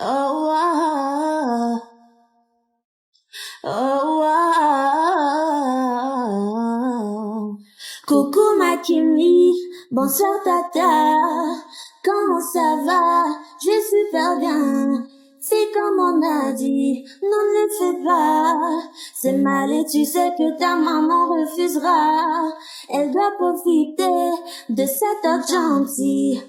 Oh, oh, oh, oh. Coucou ma Kimi, bonsoir Tata, comment ça va? Je vais super bien. C'est comme on a dit, non ne le fais pas. C'est mal et tu sais que ta maman refusera. Elle doit profiter de cet homme gentil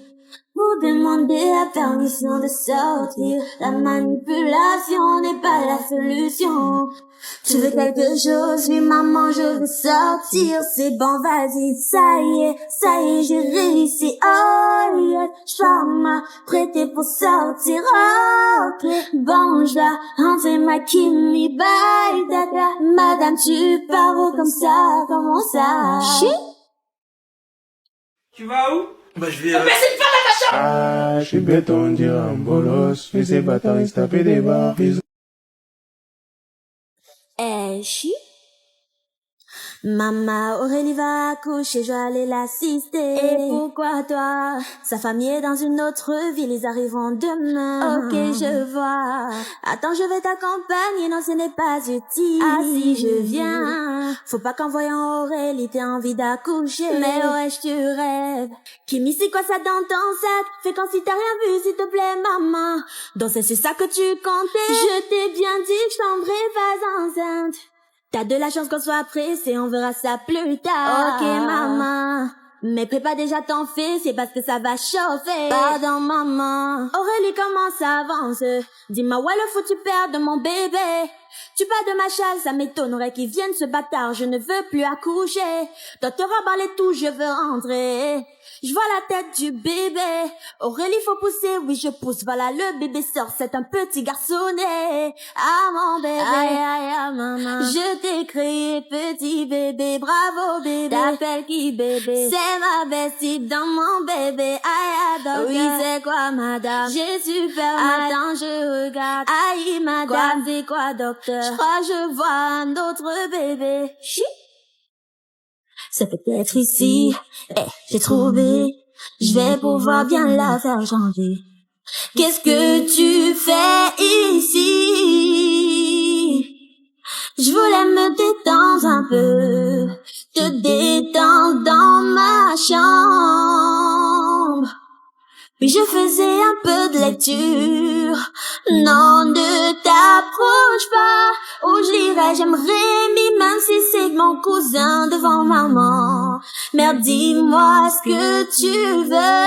pour demander la permission de sortir. La manipulation n'est pas la solution. Tu veux quelque chose, oui maman, je veux sortir. C'est bon, vas-y, ça y est, j'ai réussi. Oh yeah, je dois m'apprêter pour sortir. Ok, bon, je dois rentrer ma Kimi, bye dada. Madame, tu parles comme ça, comment ça? Tu vas où? Bah je vais... Mais c'est pas la vache! Ah, je suis bête, on dirait un bolos. Mais ces bâtards, ils se tapaient des barres. Chi. Maman Aurélie va accoucher, je vais aller l'assister. Et pourquoi toi? Sa famille est dans une autre ville, ils arriveront demain. Ok, je vois. Attends, je vais t'accompagner, non ce n'est pas utile. Ah si, je viens. Faut pas qu'en voyant Aurélie, t'aies envie d'accoucher. Mais ouais, tu rêves. Kimi, c'est quoi ça dans ton sac? Fais comme si t'as rien vu, s'il te plaît, maman. Donc c'est sur ça que tu comptais. Je t'ai bien dit que je tomberai pas enceinte. T'as de la chance qu'on soit pressé, on verra ça plus tard. Ok, maman. Mais prépare déjà ton fils, c'est parce que ça va chauffer. Pardon, maman. Aurélie, comment ça avance? Dis-moi, où est le foutu père de mon bébé? Tu parles de ma chasse, ça m'étonnerait qu'il vienne ce bâtard. Je ne veux plus accoucher. Docteur, emballe tout, je veux rentrer. Je vois la tête du bébé. Aurélie, faut pousser, oui, je pousse. Voilà, le bébé sort, c'est un petit garçonnet. Ah, mon bébé. Aïe, aïe, aïe, maman. Je t'ai créé, petit bébé. Bravo, bébé. T'appelles qui, bébé? C'est ma bestie dans mon bébé. Aïe, aïe, docteur. Oui, c'est quoi, madame? J'ai super mal. Attends, je regarde. Aïe, madame. Quoi, c'est quoi, docteur? Je crois que je vois un autre bébé. Chi. C'est peut-être ici, j'ai trouvé, je vais pouvoir bien la faire changer. Qu'est-ce que tu fais ici? Je voulais me détendre un peu, te détendre dans ma chambre. Puis je faisais un peu de lecture. Non, ne t'approche pas. Où je lirai, j'aimerais, mais même si c'est mon cousin devant maman. Merde, dis-moi ce que tu veux.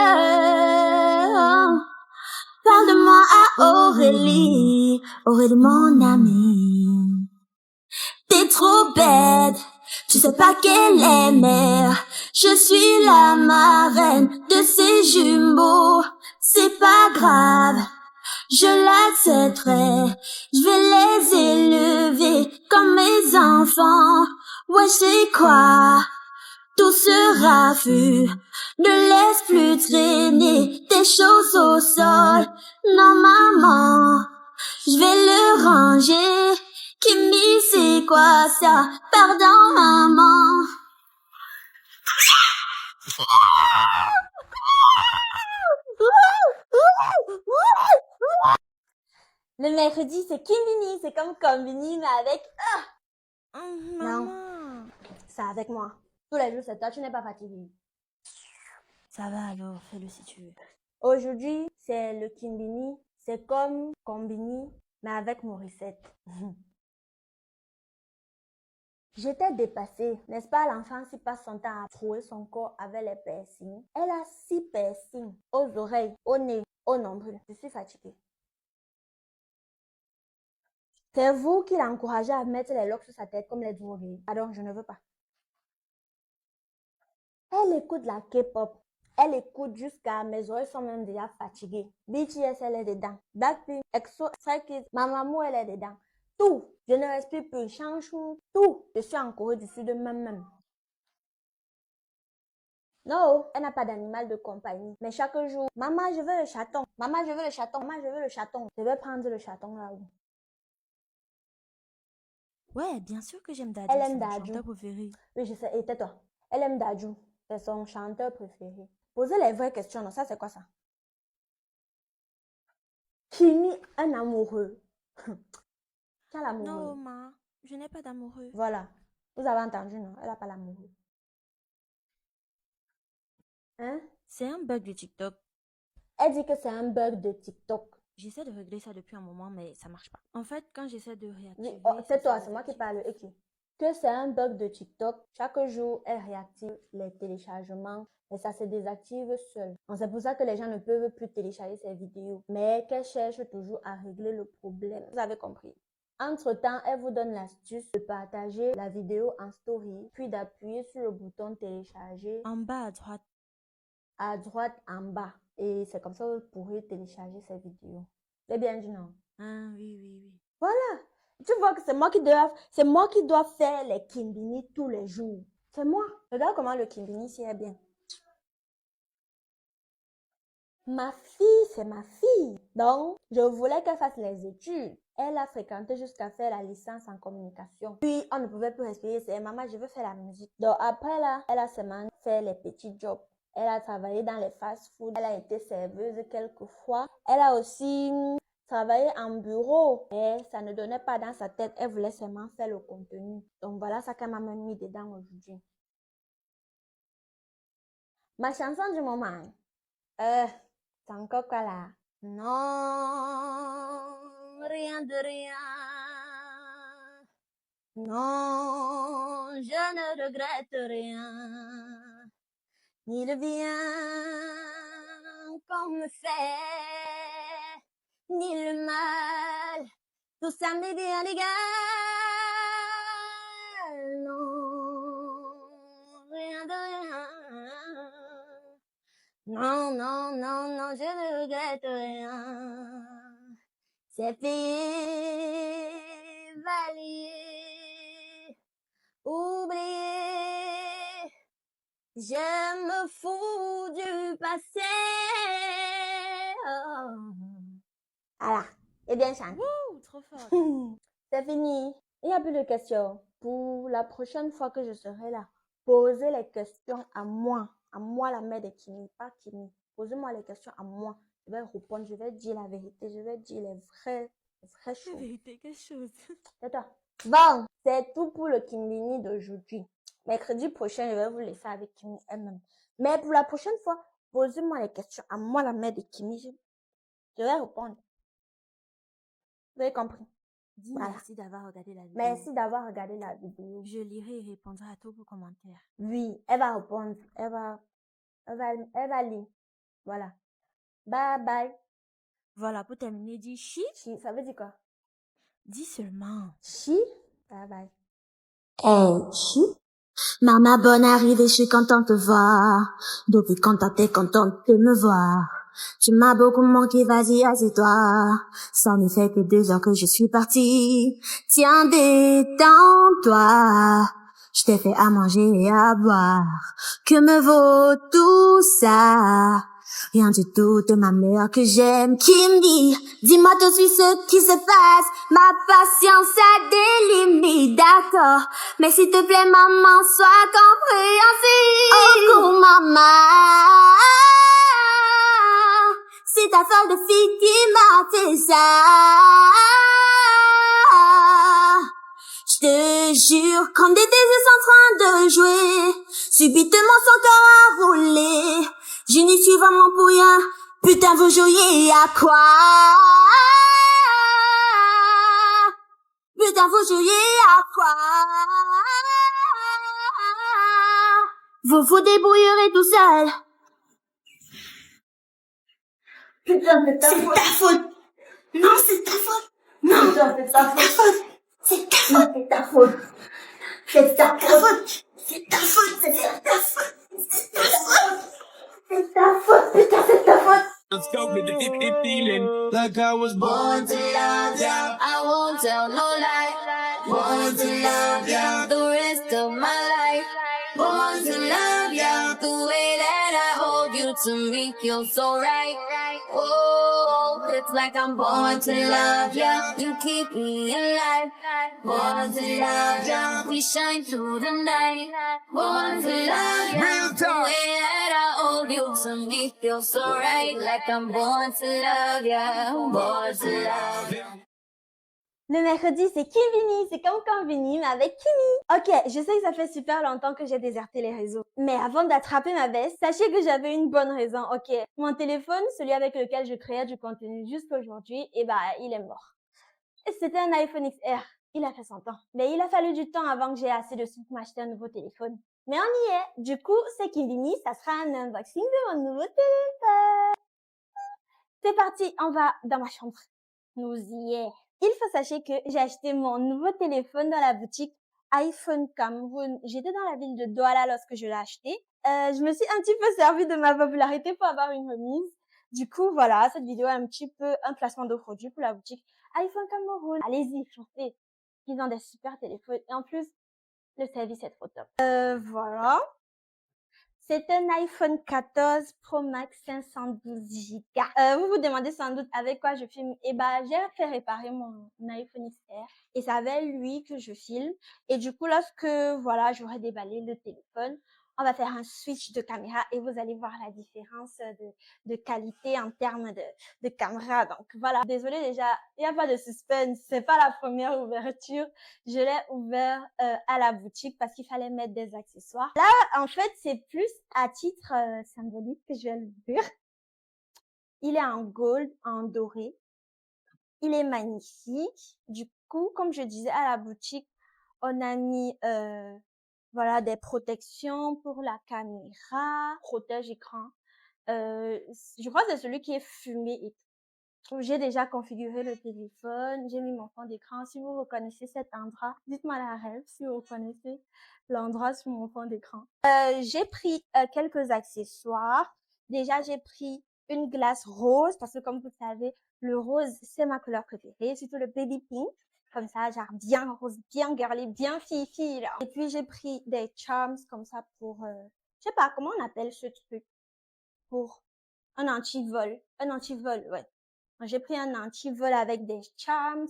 Parle de moi à Aurélie, Aurélie mon amie. T'es trop bête, tu sais pas qu'elle est mère. Je suis la marraine de ses jumeaux. C'est pas grave, je l'accepterai. Je vais les élever comme mes enfants. Ouais, c'est quoi? Tout sera vu. Ne laisse plus traîner tes choses au sol. Non, maman, je vais le ranger. Kimi, c'est quoi ça? Pardon, maman. Le mercredi, c'est Kimbini, c'est comme Combini, mais avec... Non, c'est avec moi. Tous les jours, c'est toi, tu n'es pas fatiguée. Ça va alors, fais-le si tu veux. Aujourd'hui, c'est le Kimbini, c'est comme Combini, mais avec Morissette. J'étais dépassée, n'est-ce pas? L'enfant qui passe son temps à trouer son corps avec les piercings. Elle a 6 piercings aux oreilles, au nez, au nombril. Je suis fatiguée. C'est vous qui l'encouragez à mettre les locks sur sa tête comme les drogués. Pardon, je ne veux pas. Elle écoute la K-pop. Elle écoute jusqu'à mes oreilles sont même déjà fatiguées. BTS, elle est dedans. Blackpink, EXO, Stray Kids, Mamamoo, elle est dedans. Tout. Je ne respire plus. Chanchou, tout. Je suis en Corée du Sud même. Non, elle n'a pas d'animal de compagnie. Mais chaque jour, maman, je veux le chaton. Maman, je veux le chaton. Maman, je veux le chaton. Je vais prendre le chaton là-haut. Ouais, bien sûr que j'aime Dadju. Elle aime C'est mon Dadju. chanteur préféré. Oui, je sais. Et tais-toi. Elle aime Dadju. C'est son chanteur préféré. Posez les vraies questions. Non, ça, c'est quoi ça? Kimi, un amoureux. Quel amoureux? Non, ma, je n'ai pas d'amoureux. Voilà. Vous avez entendu, non? Elle n'a pas l'amoureux. Hein? C'est un bug de TikTok. Elle dit que c'est un bug de TikTok. J'essaie de régler ça depuis un moment, mais ça marche pas. En fait, quand j'essaie de réactiver... C'est toi, c'est moi qui parle. Ok. Que c'est un bug de TikTok. Chaque jour, elle réactive les téléchargements, mais ça se désactive seul. Donc, c'est pour ça que les gens ne peuvent plus télécharger ces vidéos. Mais qu'elle cherche toujours à régler le problème. Vous avez compris? Entre-temps, elle vous donne l'astuce de partager la vidéo en story, puis d'appuyer sur le bouton télécharger. En bas à droite. À droite, en bas. Et c'est comme ça que vous pourrez télécharger ces vidéos. C'est bien dit, non? Ah, oui, oui, oui. Voilà. Tu vois que c'est moi qui dois faire les kimbini tous les jours. C'est moi. Regarde comment le kimbini ici est bien. Ma fille, c'est ma fille. Donc, je voulais qu'elle fasse les études. Elle a fréquenté jusqu'à faire la licence en communication. Puis, on ne pouvait plus respirer. C'est maman, je veux faire la musique. Donc, après là, elle a seulement fait les petits jobs. Elle a travaillé dans les fast-food. Elle a été serveuse quelques fois. Elle a aussi travaillé en bureau. Mais ça ne donnait pas dans sa tête. Elle voulait seulement faire le contenu. Donc, voilà ça qu'elle m'a même mis dedans aujourd'hui. Ma chanson du moment. C'est encore quoi là? Non, rien de rien. Non, je ne regrette rien. Ni le bien qu'on me fait, ni le mal. Tout ça m'est bien égal. Non, rien de rien. Non, non, non, non, je ne regrette rien. C'est fait, valier, oublier. Je me fous du passé. Oh. Voilà, et bien chanté. Wouh, trop fort. C'est fini. Il n'y a plus de questions. Pour la prochaine fois que je serai là, posez les questions à moi la mère de Kimi, pas Kimi. Posez-moi les questions à moi. Je vais répondre, je vais dire la vérité, je vais dire les vraies choses. La vérité, quelque chose. C'est toi. Bon, c'est tout pour le Kimbini d'aujourd'hui. Mercredi prochain, je vais vous laisser avec Kimi elle-même. Mais pour la prochaine fois, posez-moi les questions à moi, la mère de Kimi. Je vais répondre. Vous avez compris? Dis Voilà. merci d'avoir regardé la vidéo. Merci d'avoir regardé la vidéo. Je lirai et répondrai à tous vos commentaires. Oui, elle va répondre. Elle va lire. Voilà. Bye bye. Voilà, pour terminer, dis chi. Chi, ça veut dire quoi? Dis seulement. Chi. Bye bye. Chi. Maman, bonne arrivée, je suis contente de te voir. Depuis quand t'es contente de me voir. Tu m'as beaucoup manqué, vas-y, assieds-toi. Ça ne fait que 2 heures que je suis partie. Tiens, détends-toi. Je t'ai fait à manger et à boire. Que me vaut tout ça? Rien du tout, t'es ma mère que j'aime. Qui me dit, dis-moi tout de suite ce qui se passe. Ma patience a des limites, d'accord. Mais s'il te plaît, maman, sois compréhensive. Oh, maman, c'est ta folle de fille qui m'a fait ça. Je te jure, quand des yeux sont en train de jouer, subitement son cœur a roulé. Je n'y suis vraiment pour rien. Putain, vous jouiez à quoi? Putain, vous jouiez à quoi? Vous vous débrouillerez tout seul. Putain, c'est ta faute. Non, c'est ta faute. Non, Putain, c'est ta faute. c'est ta Non, c'est ta faute. C'est ta faute. C'est ta faute. C'est ta faute. C'est ta faute. C'est ta faute. Putain, c'est ta faute. Let's go with the feeling like I was born to love ya. I won't tell no lie. Born to love ya the rest of my life. Born to love ya the way that I hold you to me feels so right. Oh, it's like I'm born to love ya. You keep me alive. Born to love ya. We shine through the night. Born to love ya Real the talk. way that I hold you to me feel so right, like I'm born to love ya, born to love ya. Le mercredi, c'est Kimvini, c'est comme Convini, mais avec Kimi. Ok, je sais que ça fait super longtemps que j'ai déserté les réseaux. Mais avant d'attraper ma veste, sachez que j'avais une bonne raison, ok. Mon téléphone, celui avec lequel je créais du contenu jusqu'à aujourd'hui, il est mort. Et c'était un iPhone XR. Il a fait 100 ans. Mais il a fallu du temps avant que j'ai assez de sous pour m'acheter un nouveau téléphone. Mais on y est. Du coup, c'est Kimvini, ça sera un unboxing de mon nouveau téléphone. C'est parti, on va dans ma chambre. Nous y est. Il faut sachez que j'ai acheté mon nouveau téléphone dans la boutique iPhone Cameroun. J'étais dans la ville de Douala lorsque je l'ai acheté. Je me suis un petit peu servi de ma popularité pour avoir une remise. Du coup, voilà, cette vidéo est un petit peu un placement de produit pour la boutique iPhone Cameroun. Allez-y, foncez. Ils ont des super téléphones. Et en plus, le service est trop top. Voilà. C'est un iPhone 14 Pro Max 512 Go. Vous vous demandez sans doute avec quoi je filme. J'ai fait réparer mon iPhone XR et c'est avec lui que je filme. Et du coup, lorsque, voilà, j'aurai déballé le téléphone, on va faire un switch de caméra et vous allez voir la différence de qualité en termes de caméra. Donc voilà. Désolée déjà, il n'y a pas de suspense. C'est pas la première ouverture. Je l'ai ouvert à la boutique parce qu'il fallait mettre des accessoires. Là, en fait, c'est plus à titre symbolique que je vais l'ouvrir. Il est en gold, en doré. Il est magnifique. Du coup, comme je disais à la boutique, on a mis voilà, des protections pour la caméra, protège écran. Je crois que c'est celui qui est fumé et tout. J'ai déjà configuré le téléphone, j'ai mis mon fond d'écran. Si vous reconnaissez cet endroit, dites-moi la rêve si vous reconnaissez l'endroit sur mon fond d'écran. J'ai pris quelques accessoires. Déjà, j'ai pris une glace rose parce que comme vous le savez, le rose, c'est ma couleur préférée, surtout le baby pink. Comme ça, genre bien rose, bien girly, bien fifi, là. Et puis, j'ai pris des charms comme ça pour, je sais pas, comment on appelle ce truc? Pour un anti-vol. Un anti-vol, ouais. J'ai pris un anti-vol avec des charms.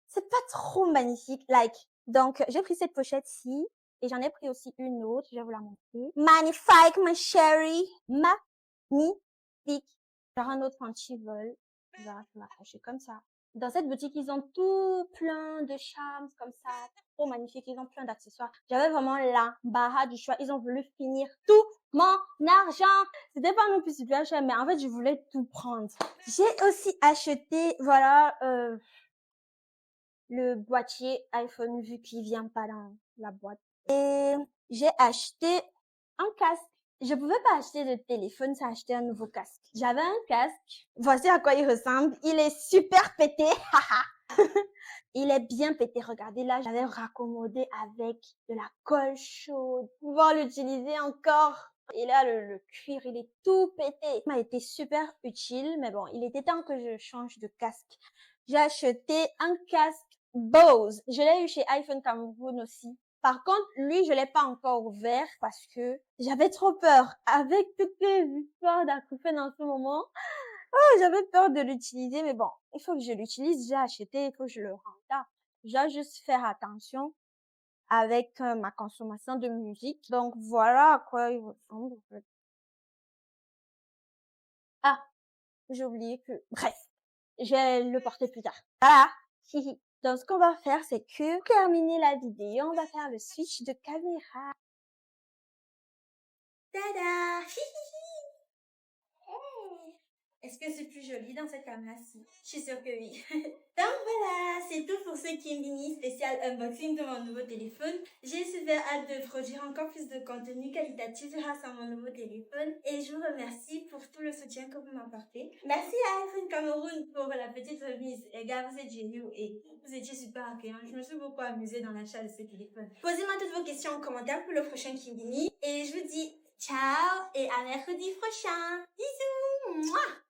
C'est pas trop magnifique, like. Donc, j'ai pris cette pochette-ci. Et j'en ai pris aussi une autre, je vais vous la montrer. Magnifique, ma chérie. Magnifique. Genre un autre anti-vol. Voilà, je vais m'accrocher comme ça. Dans cette boutique, ils ont tout plein de charms comme ça. Trop magnifique. Ils ont plein d'accessoires. J'avais vraiment l'embarras du choix. Ils ont voulu finir tout mon argent. C'était pas non plus super cher, mais en fait, je voulais tout prendre. J'ai aussi acheté, voilà, le boîtier iPhone vu qu'il vient pas dans la boîte. Et j'ai acheté un casque. Je pouvais pas acheter de téléphone sans acheter un nouveau casque. J'avais un casque. Voici à quoi il ressemble. Il est super pété. Il est bien pété. Regardez là, j'avais raccommodé avec de la colle chaude. Pouvoir l'utiliser encore. Et là, le cuir, il est tout pété. Il m'a été super utile. Mais bon, il était temps que je change de casque. J'ai acheté un casque Bose. Je l'ai eu chez iPhone Cameroun aussi. Par contre, lui, je l'ai pas encore ouvert parce que j'avais trop peur. Avec toutes les histoires d'acouphènes en ce moment, j'avais peur de l'utiliser. Mais bon, il faut que je l'utilise. J'ai acheté, il faut que je le rende. Je dois juste faire attention avec ma consommation de musique. Donc, voilà à quoi il ressemble. En fait. Ah, j'ai oublié que... Bref, je vais le porter plus tard. Voilà. Donc, ce qu'on va faire, c'est que pour terminer la vidéo, on va faire le switch de caméra. Tada! Hey! Est-ce que c'est plus joli dans cette caméra-ci? Je suis sûre que oui. Donc voilà, c'est tout pour ce Kimvini spécial unboxing de mon nouveau téléphone. J'ai super hâte de produire encore plus de contenu qualitatif grâce à mon nouveau téléphone et je vous remercie pour tout le soutien que vous m'apportez. Merci à iPhone Cameroun pour la petite remise. Les gars, vous êtes géniaux et vous étiez super accueillants. Je me suis beaucoup amusée dans l'achat de ce téléphone. Posez-moi toutes vos questions en commentaire pour le prochain Kimvini et je vous dis ciao et à mercredi prochain. Bisous! Mouah!